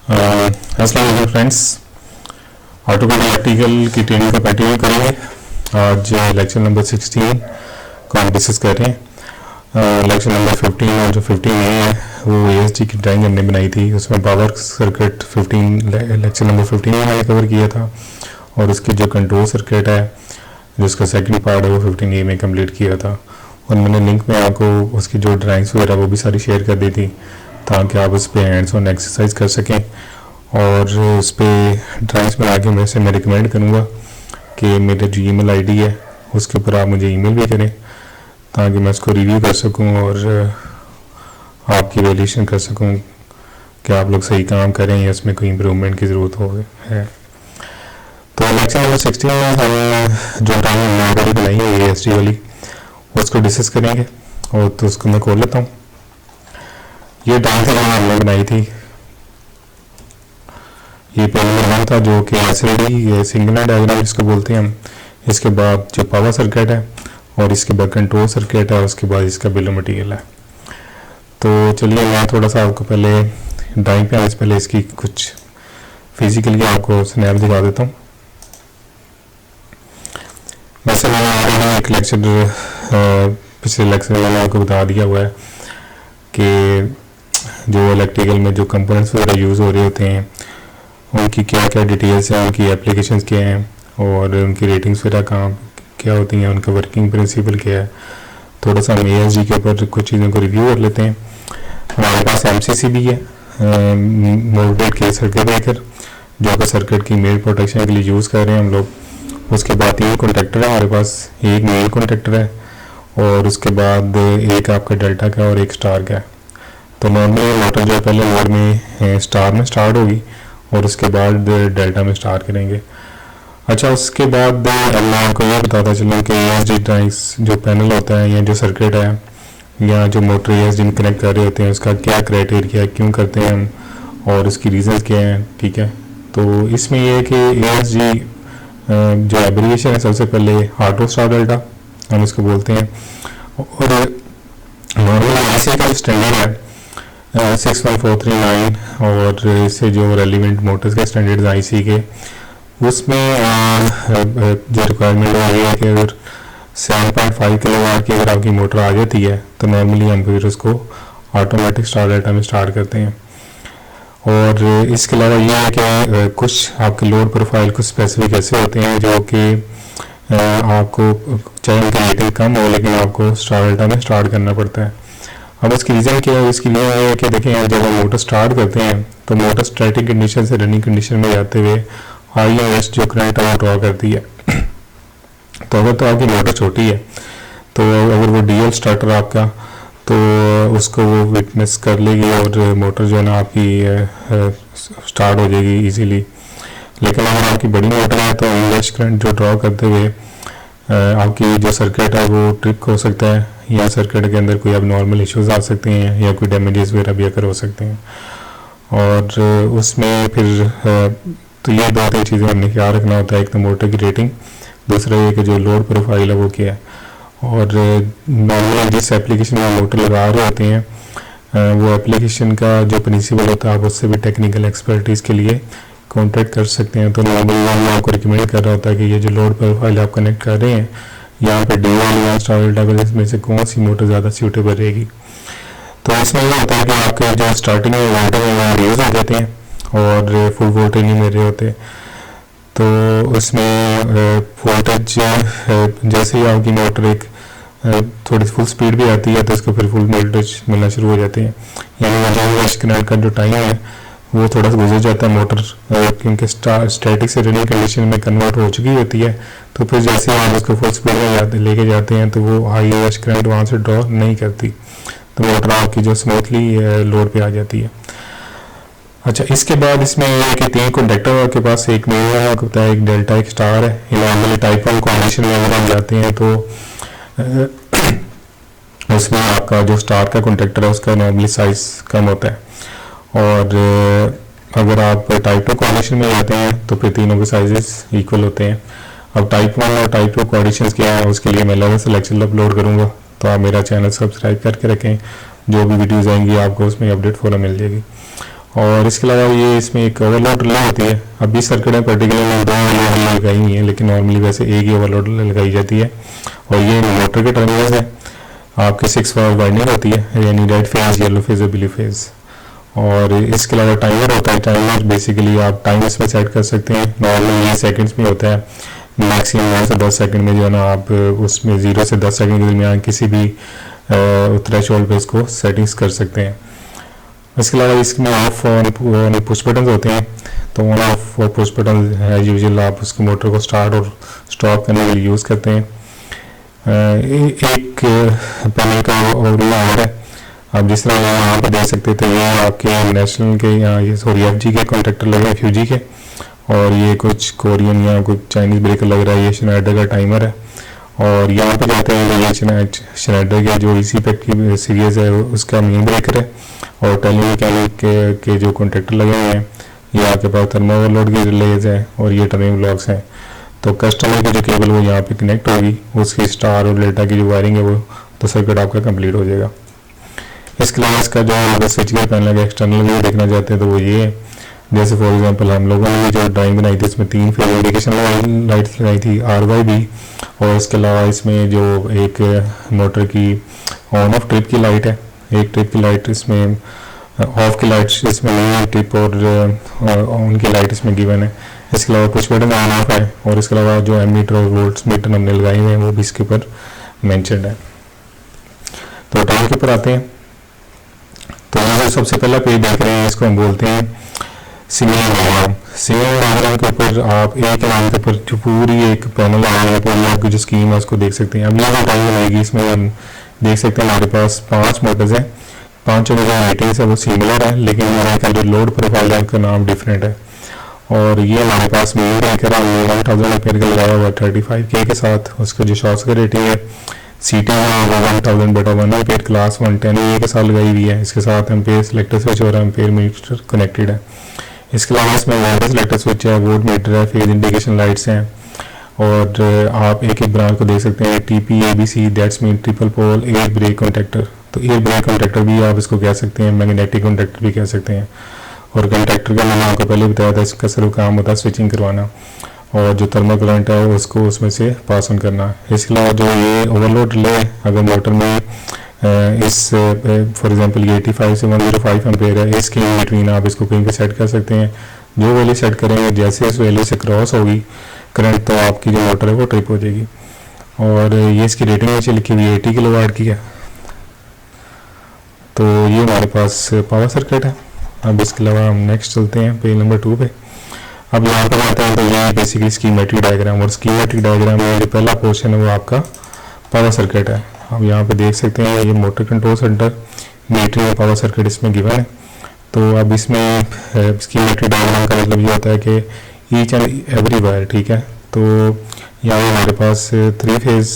अस्सलाम वालेकुम friends, AutoCAD electrical की ट्रेनिंग को कंटिन्यू करेंगे। आज लेक्चर नंबर 16 को हम डिस्कस कर रहे हैं। लेक्चर नंबर 15 और जो 15 है वो ASD की ड्राइंग हमने बनाई थी, उसमें पावर सर्किट 15 लेक्चर नंबर 15 में मैंने कवर किया था और उसकी जो कंट्रोल सर्किट है जिसका सेकंड पार्ट है वो 15A में कंप्लीट किया था। और मैंने लिंक में आपको उसकी जो ड्राइंग्स वगैरह वो भी सारी शेयर कर दी थी ताकि आप उस पर हैंड्स ऑन एक्सरसाइज कर सकें। और उस पर ड्राइंग्स बना के वैसे मैं रिकमेंड करूँगा कि मेरा जो ईमेल आईडी है उसके ऊपर आप मुझे ईमेल भी करें ताकि मैं उसको रिव्यू कर सकूं और आपकी वैल्यूएशन कर सकूं कि आप लोग सही काम करें या इसमें कोई इम्प्रूवमेंट की ज़रूरत हो है। तो लेक्चर नंबर 16 में हम जो ड्राइंग बनाई है ASD वाली उसको डिस्कस करेंगे। और तो उसको मैं खोल लेता हूँ। ये ड्राइंग हमने बनाई थी, ये पेज नंबर 1 था जो कि SLD सिंगल लाइन डायग्राम जिसको बोलते हैं हम। इसके बाद जो पावर सर्किट है और इसके बाद कंट्रोल सर्किट है, उसके बाद इसका बिल ऑफ मटीरियल है। तो चलिए मैं थोड़ा सा आपको पहले ड्राइंग पे आने से पहले इसकी कुछ फिजिकली आपको स्नैप दिखा देता हूँ। वैसे मैंने एक लेक्चर पिछले लेक्चर में मैंने आपको बता दिया हुआ है कि जो इलेक्ट्रिकल में जो कंपोनेंट्स वगैरह यूज़ हो रहे होते हैं उनकी क्या क्या डिटेल्स हैं, उनकी एप्लीकेशंस क्या हैं और उनकी रेटिंग्स वगैरह कहाँ क्या होती हैं, उनका वर्किंग प्रिंसिपल क्या है। थोड़ा सा हम ASD के ऊपर कुछ चीज़ों को रिव्यू कर लेते हैं। हमारे पास MCC भी है, मोल्डेड केस सर्किट ब्रेकर, जो कि सर्किट की मेल प्रोटेक्शन के लिए यूज़ कर रहे हैं हम लोग। उसके बाद 3 कॉन्टेक्टर है हमारे पास, एक मेल कॉन्टेक्टर है और उसके बाद एक आपका डेल्टा का और एक स्टार का है। तो नॉर्मली मोटर जो पहले मोड में स्टार में स्टार्ट होगी और उसके बाद डेल्टा में स्टार्ट करेंगे। अच्छा, उसके बाद मैं आपको ये बताता चलूँ कि ASD ड्राइंग्स जो पैनल होता है या जो सर्किट है या जो मोटर ASD में कनेक्ट कर रहे होते हैं उसका क्या क्राइटेरिया है, क्यों करते हैं हम और उसकी रीजंस क्या हैं। ठीक है, तो इसमें यह है कि ASD जो एब्रिविएशन है सबसे पहले ऑटो स्टार डेल्टा हम उसको बोलते हैं। और नॉर्मल IC का स्टैंडर्ड है 61439 और इससे जो रेलिवेंट मोटर्स के स्टैंडर्ड्स IC के उसमें जो रिक्वायरमेंट है कि अगर 7.5 किलोवाट की अगर आपकी मोटर आ जाती है तो नॉर्मली हम फिर उसको ऑटोमेटिक स्टार डेल्टा में स्टार्ट करते हैं। और इसके अलावा ये है कि कुछ आपके लोड प्रोफाइल कुछ स्पेसिफिक ऐसे होते हैं जो कि आपको चाहे उनकी रेटिंग कम हो लेकिन आपको स्टार डेल्टा में स्टार्ट करना पड़ता है। अब उसकी रीज़न क्या है, इसकी लिए है कि देखें जब हम मोटर स्टार्ट करते हैं तो मोटर स्टैटिक कंडीशन से रनिंग कंडीशन में जाते हुए IOS जो करंट है वो ड्रॉ करती है। तो अगर तो आपकी मोटर छोटी है तो अगर वो DL स्टार्टर आपका तो उसको वो विटनेस कर लेगी और मोटर जो है ना आपकी स्टार्ट हो जाएगी इजीली। लेकिन अगर आपकी बड़ी मोटर है तो IOS करंट जो ड्रॉ करते हुए आपकी जो सर्किट है वो ट्रिप हो सकता है या सर्किट के अंदर कोई अब नॉर्मल इश्यूज आ सकते हैं या कोई डैमेजेस वगैरह भी अगर हो सकते हैं। और उसमें फिर तो ये 2-3 चीज़ें हमने ख्याल रखना होता है, एक तो मोटर की रेटिंग, दूसरा ये कि जो लोड प्रोफाइल है वो क्या है। और नॉर्मली जिस एप्लीकेशन में मोटर लगा रहे होते हैं वो एप्लीकेशन का जो प्रिंसिपल होता है आप उससे भी टेक्निकल एक्सपर्टीज़ के लिए कॉन्टैक्ट कर सकते हैं। तो नॉर्मली मैं आपको रिकमेंड कर रहा होता है कि ये जो लोड प्रोफाइल आप कनेक्ट कर रहे हैं यहाँ पे DL या स्टार डेल्टा इसमें से कौन सी मोटर ज़्यादा सूटेबल रहेगी। तो इसमें ये होता है कि आपके जो स्टार्टिंग में वोल्टेज है वो यूज़ हो जाते हैं और फुल वोल्टेज नहीं मिल रहे होते। तो उसमें वोल्टेज जैसे ही आपकी मोटर एक थोड़ी फुल स्पीड भी आती है तो उसको फिर फुल वोल्टेज मिलना शुरू हो जाते हैं, यानी कनेक्ट का जो टाइम है वो थोड़ा सा गुजर जाता है मोटर क्योंकि स्टैटिक से रनिंग कंडीशन में कन्वर्ट हो चुकी होती है। तो फिर जैसे ही आप उसको फुल स्पीड में लेके जाते हैं तो वो IOS करंट वहाँ से ड्रॉ नहीं करती, तो मोटर आपकी जो स्मूथली लोड पे आ जाती है। अच्छा, इसके बाद इसमें यह है कि 3 कॉन्टेक्टर आपके पास, एक मेल है आपको बताया, एक डेल्टा, एक स्टार है। नॉर्मली टाइप 1 कॉम्बिनेशन में अगर हम जाते हैं तो उसमें आपका जो स्टार का कॉन्टेक्टर है उसका नॉर्मली साइज़ कम होता है। और अगर आप टाइप 2 कॉम्बिनेशन में जाते हैं तो फिर तीनों के साइजेस इक्वल होते हैं। अब टाइप 1 और टाइप 2 कॉन्डिशंस क्या है उसके लिए मैं अलग से लेक्चर अपलोड करूँगा, तो आप मेरा चैनल सब्सक्राइब करके रखें, जो भी वीडियोज़ आएंगी आपको उसमें अपडेट फॉलो मिल जाएगी। और इसके अलावा ये इसमें एक ओवरलोड रिले होती है। अभी सर्किट में पर्टिकुलर 2 ओवरलोड लगाई हुई है, लेकिन नॉर्मली वैसे एक ही ओवरलोड लगाई जाती है। और ये मोटर के टर्मिनल्स है, आपके 6 वाइंडिंग होती है, यानी रेड फेज, येलो फेज और ब्लू फेज। और इसके अलावा टाइमर होता है। टाइमर बेसिकली आप टाइम इसमें सेट कर सकते हैं। नॉर्मली ये सेकंड्स में होता है, मैक्सिमम 9 से 10 सेकंड में जो है ना, आप उसमें 0 से 10 सेकंड के दरमियान किसी भी थ्रेशोल्ड पे इसको सेटिंग्स कर सकते हैं। इसके अलावा इसमें ऑफ और पुश बटन होते हैं। तो ऑन ऑफ और पुश बटन है यूजुअल, आप उसके मोटर को स्टार्ट और स्टॉप करने के लिए यूज़ करते हैं। एक पैनल का ओवरव्यू आ रहा है, आप जिस तरह यहाँ पर देख सकते थे, ये आपके नेशनल के यहाँ ये FG के कॉन्ट्रैक्टर लगे हैं, FG के। और ये कुछ कोरियन या कुछ चाइनीज़ ब्रेकर लग रहा है। ये शनाइडर का टाइमर है। और यहाँ पे जाते हैं, ये शनाइडर के जो EC पैक की सीरीज है उसका मेन ब्रेकर है। और टेलीमैकेनिक के जो कॉन्ट्रैक्टर लगे हुए हैं, ये आपके पास थर्मो ओवरलोड की रिलेज है और ये टर्निंग ब्लॉक्स हैं। तो कस्टमर की जो केबल वो यहाँ पे कनेक्ट होगी, उसकी स्टार और डेल्टा की जो वायरिंग है वो तो सर्किट आपका कंप्लीट हो जाएगा। इसके अलावा इसका जो अगर स्विच गेयर पैनल का एक्सटर्नल व्यू देखना चाहते हैं तो वो ये है। जैसे फॉर एग्जांपल हम लोगों ने जो ड्राइंग बनाई थी, इसमें 3 फेज इंडिकेशन लाइट्स लगाई थी, RYB। और इसके अलावा इसमें जो एक मोटर की ऑन ऑफ ट्रिप की लाइट है, एक ट्रिप की लाइट इसमें, ऑफ की लाइट इसमें नहीं है, ट्रिप और ऑन की लाइट इसमें गिवन है। इसके अलावा कुछ बटन ऑन ऑफ है। और इसके अलावा जो एमीटर और वोल्ट्स मीटर हमने लगाए हुए हैं वो भी इसके ऊपर मैंशनड है। तो टाइम के ऊपर आते हैं। तो यहाँ सबसे पहला पेज देख रहे हैं, इसको हम बोलते हैं सिग्नल डायग्राम। सिग्नल डायग्राम के ऊपर आप एक लाइन के ऊपर जो पूरी एक पैनल आ रहा है, पूरी आपकी जो स्कीम है उसको देख सकते हैं। अब यहाँ टाइम आएगी, इसमें हम देख सकते हैं हमारे पास 5 मोटर्स हैं। 5 जो रेटिंग्स है वो सिमिलर है, लेकिन हमारे का जो लोड प्रोफाइल है उसका नाम डिफरेंट है। और ये हमारे पास मेन ब्रेकर 1000 एम्पीयर का लगाया हुआ 35K के साथ। उसका जो शॉर्ट सर्किट रेटिंग है CT है 1000/1 एम्पीयर, क्लास 110 के साथ लगाई हुई है। इसके साथ एम्पीयर सेलेक्टर स्विच और एम्पीयर मीटर कनेक्टेड है। इसके अलावा इसमें वोल्टेज सेलेक्टर स्विच है, वोल्ट मीटर है, फेज इंडिकेशन लाइट्स हैं। और आप एक एक ब्रांच को देख सकते हैं, TP ABC, that's mean triple pole air break contactor. तो एयर ब्रेक कॉन्टैक्टर भी आप इसको कह सकते हैं, मैग्नेटिक कॉन्टैक्टर भी कह सकते हैं। और कॉन्टैक्टर का मैंने आपको पहले बताया था, इसका सिर्फ काम होता है स्विचिंग करवाना और जो थर्मल करंट है उसको उसमें से पास ऑन करना। इसके अलावा जो ये ओवरलोड रिले है, अगर मोटर में इस फॉर एग्जांपल ये 85 से 105 एम्पीयर है, इसके इन बिटवीन आप इसको कहीं पे सेट कर सकते हैं। जो वैल्यू सेट करेंगे, जैसे इस वैल्यू से क्रॉस होगी करंट, तो आपकी जो मोटर है वो ट्रिप हो जाएगी। और ये इसकी रेटिंग नीचे लिखी हुई 80 किलोवाट की है। तो ये हमारे पास पावर सर्किट है। अब इसके अलावा हम नेक्स्ट चलते हैं पेज नंबर 2 पे। अब यहाँ पर आते हैं तो ये बेसिकली स्कीमेटिक डायग्राम, और स्कीमेटिक डायग्राम में जो पहला पोर्शन है वो आपका पावर सर्किट है। अब यहाँ पे देख सकते हैं ये मोटर कंट्रोल सेंटर, मीटरिंग और पावर सर्किट इसमें गिवन है। तो अब इसमें स्कीमेटिक डायग्राम का मतलब ये होता है कि ईच एंड एवरी वायर, ठीक है। तो यहाँ हमारे पास 3 फेज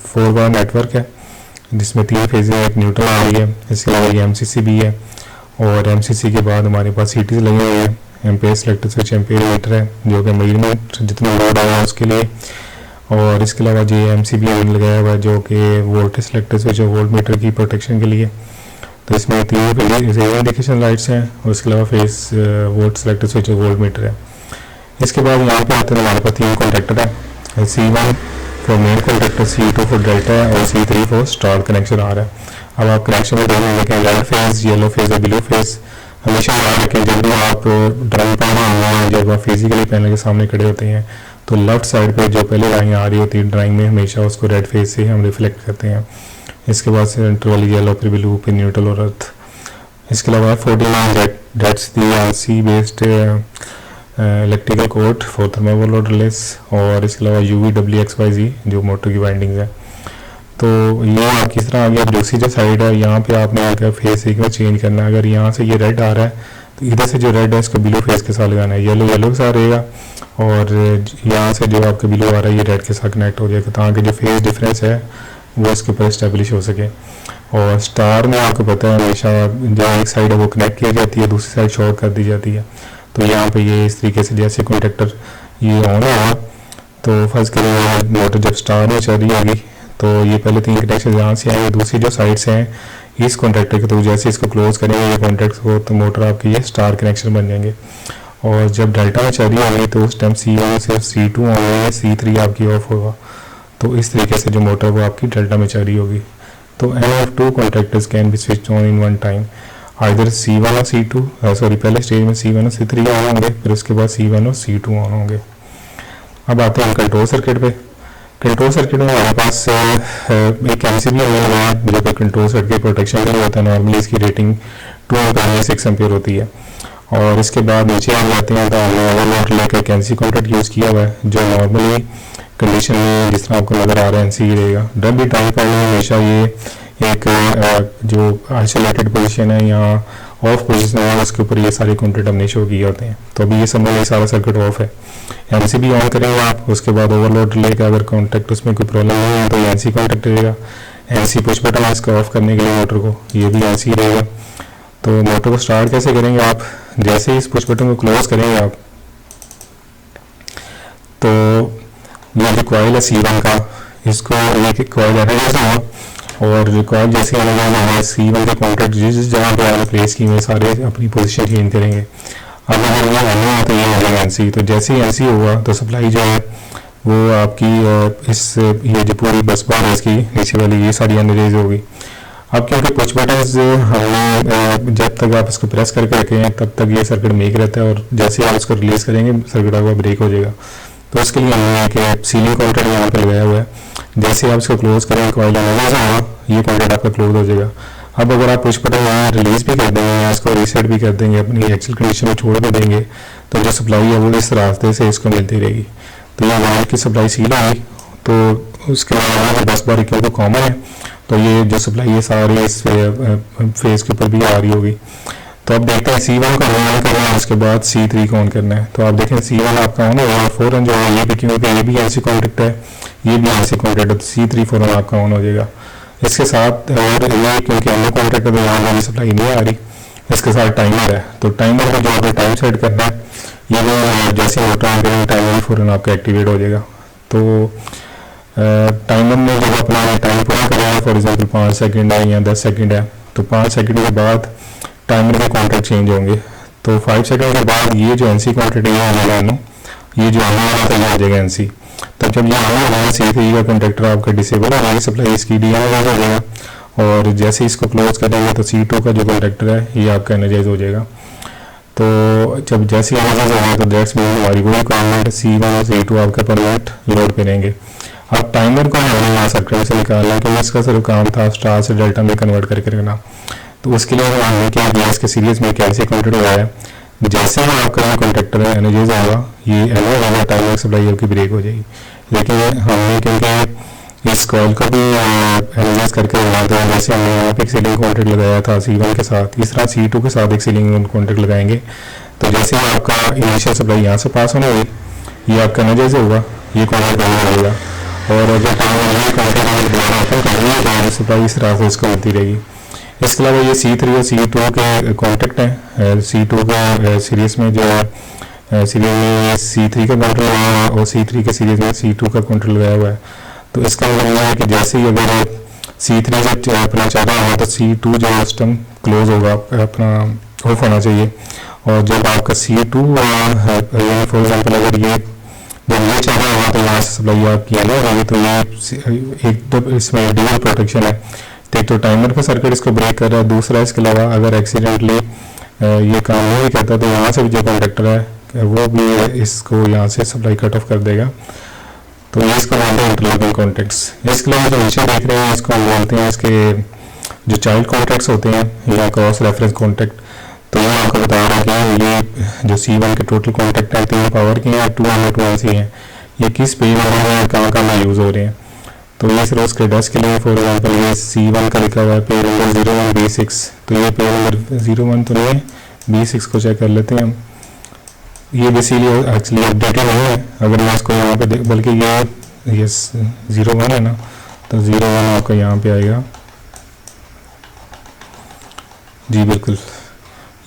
4 वायर नेटवर्क है, जिसमें 3 फेज है, एक न्यूट्रल आ रही है। इसके अलावा ये MCC भी है। और MCC के बाद हमारे पास CTs लगे हुए हैं, ampere selector switch, ampere metre है जो कि मेजरमेंट जितना लोड आया उसके लिए। और इसके अलावा जो MCB लगाया हुआ है जो कि वोल्टेज सेलेक्टर स्विच और वोल्ट मीटर की प्रोटेक्शन के लिए। तो इसमें 3 इंडिकेशन लाइट्स हैं और इसके अलावा फेस वोल्ट सेलेक्टर स्विच और वोल्ट मीटर है। इसके बाद यहाँ पे आते हैं हमारे पास 3 कॉन्टैक्टर है, C1 for main contactor, C2 for delta है और C3 फॉर स्टार कनेक्शन आ रहा है। अब आप कनेक्शन में देखें, लेकिन रेड फेज, येलो फेज और ब्लू फेज हमेशा याद रखें। जब भी आप ड्राइंग पाना, जब आप फिजिकली पैनल के सामने खड़े होते हैं तो लेफ्ट साइड पे जो पहले लाइन आ रही होती है ड्राइंग में, हमेशा उसको रेड फेज से हम रिफ्लेक्ट करते हैं। इसके बाद सेंटर वाली येलो, फिर ब्लू, फिर न्यूट्रल और अर्थ। इसके अलावा 49 that's the RC based electrical code for thermal overload relays. और इसके अलावा UVWXYZ जो मोटर की वाइंडिंग्स है। तो ये आप किस तरह आ गया, दूसरी जो साइड है यहाँ पे आपने आकर फेस सीक्वेंस चेंज करना है। अगर यहाँ से ये रेड आ रहा है तो इधर से जो रेड है इसको ब्लू फेस के साथ लगाना है, येलो के साथ रहेगा। और यहाँ से जो आपका ब्लू आ रहा है ये रेड के साथ कनेक्ट हो जाएगा, ताकि जो फेस डिफरेंस है वो इसके ऊपर इस्टेब्लिश हो सके। और स्टार में आपको पता है हमेशा जहाँ एक साइड है वो कनेक्ट की जाती है, दूसरी साइड शॉर्ट कर दी जाती है। तो यहाँ पे ये इस तरीके से जैसे कॉन्टैक्टर ये ऑन होगा तो फर्स्ट करेंगे मोटर जब स्टार में चल रही होगी तो ये पहले 3 कनेक्शन यहाँ से आएंगे, दूसरी जो साइड से हैं इस कॉन्ट्रैक्टर के, तो जैसे इसको क्लोज करेंगे ये कॉन्ट्रैक्ट को, तो मोटर आपकी ये स्टार कनेक्शन बन जाएंगे। और जब डेल्टा में चल रही होगी तो उस टाइम C1 से C2 ऑन होगी, C3 आपकी ऑफ होगा। तो इस तरीके से जो मोटर वो आपकी डेल्टा में चल रही होगी। तो any of 2 contractors can be switch on in one time, either C1 और C2, सॉरी पहले स्टेज में C1 और C3 ऑन होंगे, फिर उसके बाद C1 और C2 ऑन होंगे। अब आते हैं कंट्रोल सर्किट पे। कंट्रोल सर्किट में हमारे पास एक MCB अवेलेबल है जो कि कंट्रोल सर्किट की प्रोटेक्शन के लिए होता है। नॉर्मली इसकी रेटिंग 2 एम्पीयर या 6 एम्पीयर होती है। और इसके बाद नीचे आ जाते हैं तो हमने ओवरलोड लेकर एक NC कॉन्ट्रैक्ट यूज़ किया हुआ है, जो नॉर्मली कंडीशन में जिस तरह आपको नज़र आ रहा है NC रहेगा। डब भी टाइम करने में हमेशा ये एक जो आइसोलेटेड पोजीशन है या ऑफ पोजीशन है उसके ऊपर ये सारे कॉन्ट्रैक्ट हमने शो किए होते हैं। तो अभी ये समझ लें सारा सर्किट ऑफ है। MCB ऑन करेंगे आप, उसके बाद ओवरलोड लेकर अगर कॉन्टैक्ट उसमें कोई प्रॉब्लम नहीं है तो ये NC कॉन्टैक्ट रहेगा। NC पुश बटन है इसका ऑफ करने के लिए मोटर को, ये भी NC रहेगा। तो मोटर को स्टार्ट कैसे करेंगे आप, जैसे ही इस पुश बटन को क्लोज करेंगे आप, तो ये जो कॉइल है C1 का, इसको एक कॉइल एनर्जाइज होगा और जो कॉइल जैसे एनर्जाइज होगा C1 के कॉन्टैक्ट जिस जगह पे आपने प्लेस की में सारे अपनी पोजीशन चेंज करेंगे। अब अगर ये ऑन है तो ये हो जाएगा NC। तो जैसे ही NC होगा तो सप्लाई जो है वो आपकी इस ये जो पूरी बस बार है इसकी नीचे वाली ये सारी एनर्जाइज होगी। अब क्योंकि पुश बटन्स हमने जब तक आप इसको प्रेस करके रखें तब तक ये सर्किट मेक रहता है, और जैसे आप इसको रिलीज करेंगे सर्किट आपका ब्रेक हो जाएगा। तो उसके लिए हमने एक सीलिंग कॉन्टैक्ट यहाँ पर लगाया हुआ है, जैसे आप इसको क्लोज करेंगे कॉइल एनर्जाइज होगा, ये कॉन्टैक्ट आपका क्लोज हो जाएगा। अब अगर आप पुश बटन यहाँ रिलीज भी कर देंगे या इसको रीसेट भी कर देंगे, अपनी एक्चुअल कंडीशन में छोड़ भी देंगे, तो जो सप्लाई है वो इस रास्ते से इसको मिलती रहेगी। तो ये वायर की सप्लाई सील होगी, तो उसके बाद 10 बार क्योंकि कॉमन है तो ये जो सप्लाई है सारी इस फेज के ऊपर भी आ रही होगी। तो अब देखते हैं C1 को ऑन करना है, उसके बाद C3 को ऑन करना है। तो आप देखें C1 आपका ऑन होगा और फ़ौरन जो है ये भी, क्योंकि ये भी NC कॉन्टैक्ट है, ये भी NC कॉन्टैक्ट है, तो C3 फ़ौरन आपका ऑन हो जाएगा। इसके साथ और ये क्योंकि अन्य कॉन्टैक्ट में यहाँ वाली सप्लाई नहीं आ रही, इसके साथ टाइमर है, तो टाइमर में जो आपको टाइम सेट करना है ये वो जैसे मोटर ऑन करेंगे टाइमर फ़ौरन आपका एक्टिवेट हो जाएगा। तो टाइमर में जब अपना टाइम पूरा करेंगे, फॉर एग्जांपल 5 सेकंड है या 10 सेकंड है, तो 5 सेकंड के बाद टाइमर के कॉन्टैक्ट चेंज होंगे। तो 5 सेकंड के बाद ये जो NC कॉन्टैक्ट है हो जाएगा, ये जो आने वाला था ये हो जाएगा NC। तो जब ये आने वाला C3 का कॉन्टैक्टर आपका डिसेबल हो जाएगा, सप्लाई इसकी डीएनर्जाइज हो जाएगा, और जैसे इसको क्लोज करेंगे तो C2 का जो कॉन्टैक्टर है ये आपका एनर्जाइज हो जाएगा। तो जब जैसे एनर्जाइज होगा तो दैट्स मीन हमारी वही रिक्वायरमेंट C1 और C2 आपका परमानेंट लोड पे रहेंगे। अब टाइमर को हमने यहाँ सर्किट से निकालना, क्योंकि इसका सिर्फ काम था स्टार से डेल्टा में कन्वर्ट करके रखना। तो उसके लिए हमने क्या किया, इसके सीरीज में कैसे कॉन्टैक्ट हुआ है, जैसे ही आपका कॉन्टैक्टर एनर्जाइज होगा ये एनर्जाइज टाइमर सप्लाई आपकी ब्रेक हो जाएगी। लेकिन हमने क्योंकि इस कॉइल को भी एनर्जाइज करके लगाते हैं, जैसे हमने यहाँ पे एक सीलिंग कॉन्टैक्ट लगाया था C1 के साथ, इस तरह C2 के साथ एक सीलिंग कॉन्टैक्ट लगाएंगे। तो जैसे ही आपका इनिशियल सप्लाई यहाँ से पास होने होगी ये आपका एनर्जाइज होगा, ये कॉन्टैक्ट बंद हो जाएगा, और जब टाइमर कॉन्टैक्ट दोबारा ओपन करेंगे सप्लाई इस तरह से इसको मिलती रहेगी। इसके अलावा ये C3 और C2 के कॉन्टैक्ट हैं। C2 का सीरीज में जो है सीरीज में C3 का काउंटर लगाया हुआ है और C3 के सीरीज में C2 का काउंटर लगाया हुआ है। तो इसका मतलब यह है कि जैसे ही अगर C3 से अपना चाह रहा होगा तो C2 जो सिस्टम क्लोज होगा अपना ऑफ होना चाहिए, और जब आपका C2 फॉर एग्जाम्पल अगर ये जब ये चाह रहा होगा तो यहाँ से सप्लाई आपकी आने होगी। तो ये एक तो इसमें डबल प्रोटेक्शन है, एक तो टाइमर का सर्किट इसको ब्रेक कर रहा है, दूसरा इसके अलावा अगर एक्सीडेंटली ये काम नहीं करता तो यहाँ से भी जो कंडक्टर है वो भी इसको यहाँ से सप्लाई कट ऑफ कर देगा। तो ये इसको बोलते हैं इंटरलॉकिंग कॉन्टैक्ट्स। इसके अलावा जो नीचे देख रहे हैं इसको हम बोलते हैं इसके जो चाइल्ड कॉन्टैक्ट्स होते हैं या क्रॉस रेफरेंस कॉन्टैक्ट। तो ये आपको बता रहा है कि ये जो C1 के टोटल कॉन्टैक्ट हैं 3 पावर के हैं, 2 और 2 NC हैं, ये किस पेज में कहाँ कहाँ यूज़ हो रहे हैं। तो ये सिर्फ उसके डेस्क के लिए फॉर एग्जाम्पल ये C1 का लिखा हुआ है पेज नंबर 01B6, तो ये पेज नंबर 01 तो नहीं है, B6 को चेक कर लेते हैं हम। ये बेसिकली एक्चुअली अपडेटेड नहीं है, अगर मैं इसको यहाँ पे बल्कि ये 01 है ना, तो 01 आपका यहाँ पे आएगा जी, बिल्कुल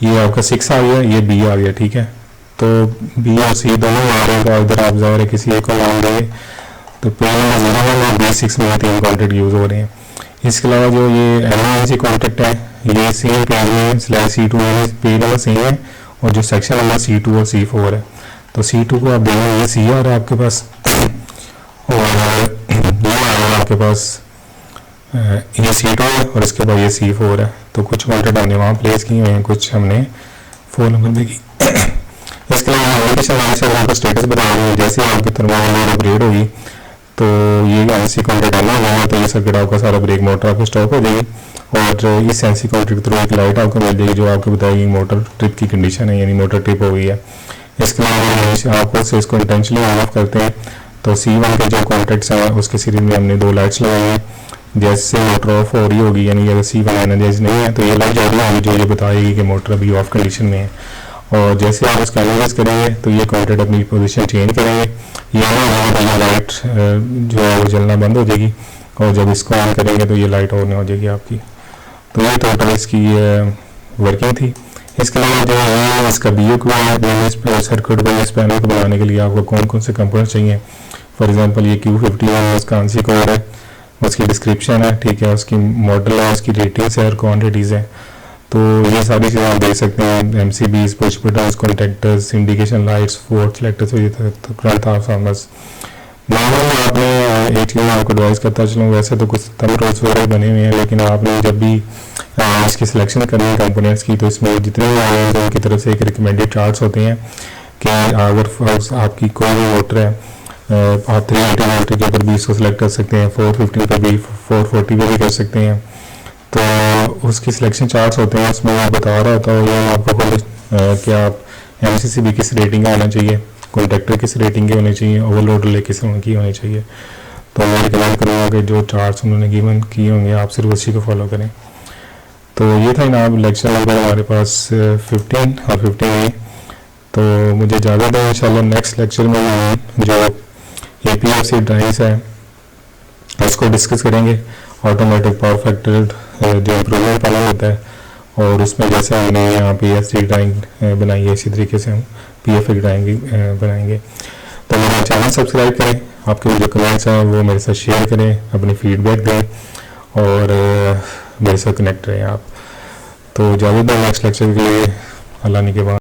ये आपका 6 आ गया, ये B आ गया, ठीक है। तो B और C दोनों आ रहे हैं, तो इधर आप ज़ाहिर है किसी एक को नाम देंगे। तो पेन नंबर 01 और B6 में 3 कॉन्टैक्ट यूज़ हो रहे हैं। इसके अलावा जो ये एमआईसी कॉन्टैक्ट है ये सेम पेज में /C2 में पेज नंबर सेम है और जो सेक्शन नंबर C2 और C4 है। तो C2 को आप देखेंगे ये C आ रहा है आपके पास और ये आ रहा है आपके पास ये C2 है और इसके बाद ये C4 है। तो कुछ कॉन्टैक्ट हमने वहाँ प्लेस किए हुए हैं, कुछ हमने फ़ोन नंबर में की। इसके अलावा आपका स्टेटस बता रहे हैं, जैसे आपकी थर्मोमीटर अपग्रेड होगी तो ये एनसी कॉन्टैक्ट आना होगा तो ये सर्किट आपका सारा ब्रेक मोटर आपको स्टॉप हो जाएगी और इस एनसी कॉन्टैक्ट के थ्रू एक लाइट आपको मिल जाएगी जो आपको बताएगी मोटर ट्रिप की कंडीशन है, यानी मोटर ट्रिप हो गई है। इसके अलावा आप से इसको इंटेंशनली ऑन ऑफ करते हैं तो C1 के जो कॉन्टैक्ट्स हैं उसके सीरीज में हमने 2 लाइट्स लगाई हैं। जैसे मोटर ऑफ हो रही होगी यानी अगर C1 एनर्जाइज नहीं है तो ये लाइट जल रही होगी जो ये बताएगी कि मोटर अभी ऑफ कंडीशन में है। और जैसे आप उसका एनालाइज करेंगे तो ये कॉन्टैक्ट अपनी पोजीशन चेंज करेंगे, ये लाइट जो है वो जलना बंद हो जाएगी और जब इसको ऑन करेंगे तो ये लाइट ऑन हो जाएगी आपकी। तो ये टोटल इसकी वर्किंग थी। इसके अलावा जो है इसका BU सर्किट को इस पैनल को बनाने के लिए आपको कौन कौन से कंपोनेंट्स चाहिए। फॉर एग्जांपल ये Q51 उसका आंसी कोड है, उसकी डिस्क्रिप्शन है, ठीक है, उसकी मॉडल है, उसकी रेटिंग्स है और क्वान्टिटीज़ है। तो ये सारी चीज़ें आप देख सकते हैं, MCBs, push buttons, contactors, indication lights, fourth selectors, ये करंट ट्रांसफार्मर्स। नॉर्मली आपने एक चीज़ आपको एडवाइस करता चलूँ, वैसे तो कुछ थंब रूल्स वगैरह बने हुए हैं लेकिन आपने जब भी इसकी सिलेक्शन करनी है कंपोनेंट्स की तो इसमें जितने भी आए हैं तो उनकी तरफ से एक रिकमेंडेड चार्ट्स होते हैं कि अगर आपकी कोई भी मोटर है आप 380 वोल्ट के ऊपर भी इसको सिलेक्ट कर सकते हैं, 450 पर भी 440 पर भी कर सकते हैं। तो उसकी सिलेक्शन चार्ट्स होते हैं, उसमें मैं बता रहा होता हूँ ये आपको खुद कि आप MCCB किस रेटिंग का होना चाहिए, कॉन्टैक्टर किस रेटिंग के होने चाहिए, ओवरलोड रिले किस की होनी चाहिए। तो मैं रिकमेंड करूँगा कि जो चार्ट्स उन्होंने गिवन किए होंगे आप सिर्फ उसी को फॉलो करें। तो ये था जनाब लेक्चर नंबर हमारे पास 15 और 15A। तो मुझे इजाज़त है, इंशाल्लाह नेक्स्ट लेक्चर में जो APFC ड्राइव्स है उसको डिस्कस करेंगे। ऑटोमेटिक पावर फैक्टर जो इम्प्रूवमेंट पैनल होता है और उसमें जैसे हमने यहाँ PSD ड्राइंग बनाई है इसी तरीके से हम PFX ड्राइंग बनाएंगे। तो मेरा चैनल सब्सक्राइब करें, आपके जो कमेंट्स हैं वो मेरे साथ शेयर करें, अपनी फीडबैक दें और मेरे साथ कनेक्ट रहें आप। तो इजाज़त दें नेक्स्ट लेक्चर के लिए, अल्लाह ने के बाद।